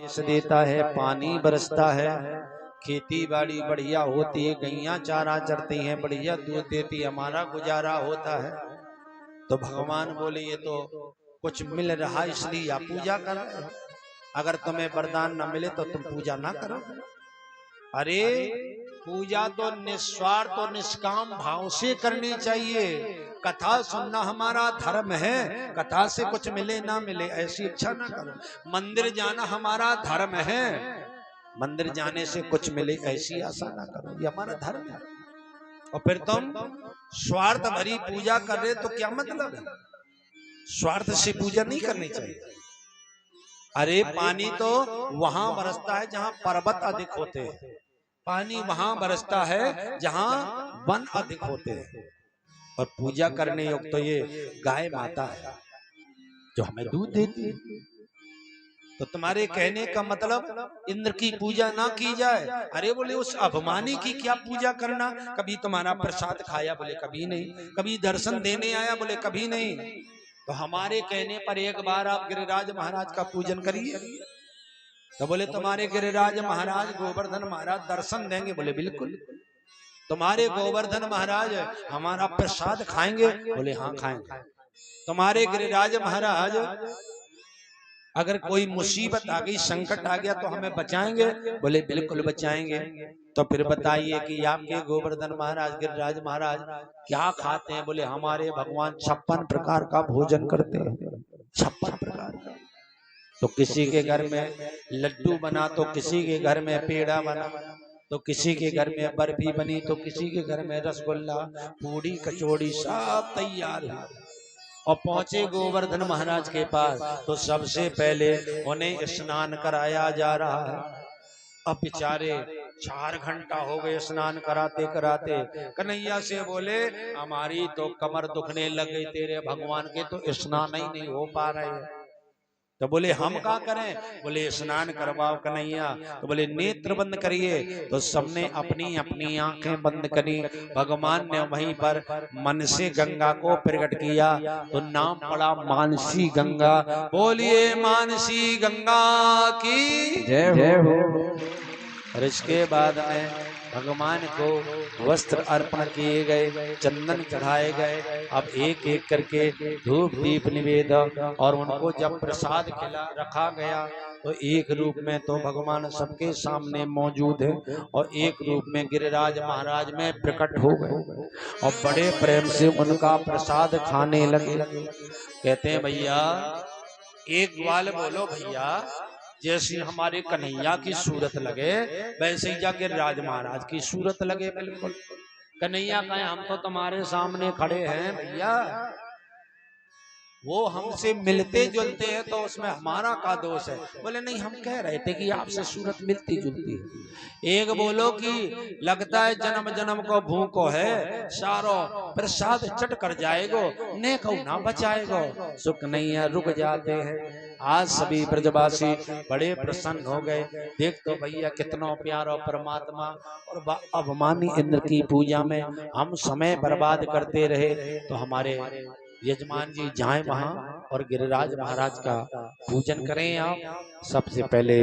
आदेश देता है, पानी बरसता है, खेती बाड़ी बढ़िया होती है, गैया चारा चरती हैं, बढ़िया दूध देती, हमारा गुजारा होता है। तो भगवान बोले ये तो कुछ मिल रहा इसलिए आप पूजा कर रहे हो, अगर तुम्हें वरदान न मिले तो तुम पूजा ना करो। अरे पूजा तो निस्वार्थ और निष्काम भाव से करनी चाहिए। कथा सुनना हमारा धर्म है, कथा से कुछ मिले ना मिले ऐसी इच्छा ना करो। मंदिर जाना हमारा धर्म है, मंदिर जाने से कुछ मिले ऐसी आशा ना करो, ये हमारा धर्म है। और फिर तुम स्वार्थ भरी पूजा कर रहे तो क्या मतलब है? स्वार्थ से पूजा नहीं करनी चाहिए। अरे पानी तो वहां बरसता है जहां पर्वत अधिक होते हैं, पानी वहां बरसता है जहां वन अधिक होते हैं। और पूजा करने योग्य तो ये गाय माता है जो हमें दूध देती है। तो तुम्हारे कहने का मतलब इंद्र की पूजा ना की जाए? अरे बोले उस अभिमानी की क्या पूजा करना? कभी तुम्हारा प्रसाद खाया? बोले कभी नहीं। कभी दर्शन देने आया? बोले कभी नहीं। तो हमारे कहने पर एक बार आप गिरिराज महाराज का पूजन करिए। तो बोले तुम्हारे गिरिराज महाराज गोवर्धन महाराज दर्शन देंगे? बोले बिल्कुल। तुम्हारे गोवर्धन महाराज हमारा प्रसाद खाएंगे? बोले हाँ खाएंगे। तुम्हारे गिरिराज महाराज अगर कोई मुसीबत आ गई, संकट आ गया तो हमें बचाएंगे? बोले बिल्कुल बचाएंगे। तो फिर बताइए कि आपके गोवर्धन महाराज गिरिराज महाराज क्या खाते हैं? बोले हमारे भगवान 56 प्रकार का भोजन करते हैं, 56 प्रकार का। तो किसी के घर में लड्डू बना तो किसी के घर में पेड़ा बना, तो किसी के घर में बर्फी बनी, तो किसी के घर में रसगुल्ला, पूड़ी, कचौड़ी सब तैयार हुआ। और पहुंचे गोवर्धन महाराज के पास तो सबसे पहले उन्हें स्नान कराया जा रहा है। अब बेचारे 4 घंटा हो गए स्नान कराते कराते। कन्हैया से बोले हमारी तो कमर दुखने लग गई, तेरे भगवान के तो स्नान ही नहीं हो पा रहे हैं। तो बोले हम क्या करें? बोले स्नान करवाओ कन्हैया। तो बोले नेत्र बंद करिए। तो सबने अपनी अपनी आंखें बंद करी। भगवान ने वहीं पर मन से गंगा को प्रकट किया तो नाम पड़ा मानसी गंगा। बोलिए मानसी गंगा की जय हो। और इसके बाद में भगवान को वस्त्र अर्पण किए गए, चंदन चढ़ाए गए। अब एक एक करके धूप दीप निवेदन और उनको जब प्रसाद खिला रखा गया तो एक रूप में तो भगवान सबके सामने मौजूद है और एक रूप में गिरिराज महाराज में प्रकट हो गए और बड़े प्रेम से उनका प्रसाद खाने लगे। कहते हैं भैया एक ग्वाल बोलो भैया, जैसी हमारे कन्हैया की सूरत लगे वैसे ही जाके गिरिराज महाराज की सूरत लगे। बिल्कुल कन्हैया कहे हम तो तुम्हारे सामने खड़े हैं भैया, वो हमसे मिलते जुलते हैं तो उसमें हमारा क्या दोष है? बोले नहीं हम कह रहे थे कि आपसे सूरत मिलती जुलती है। एक बोलो कि लगता है जन्म जन्म को भूखो है, सारो प्रसाद चट कर जाएगो, ने को ना बचाएगो। सुख नहीं है, रुक जाते हैं। आज सभी ब्रजवासी बड़े प्रसन्न हो गए। देख तो भैया कितना प्यारा परमात्मा और अभिमानी इंद्र की पूजा में हम समय बर्बाद करते रहे तो हमारे यजमान जी जाएं वहां और गिरिराज महाराज का पूजन करें। आप सबसे पहले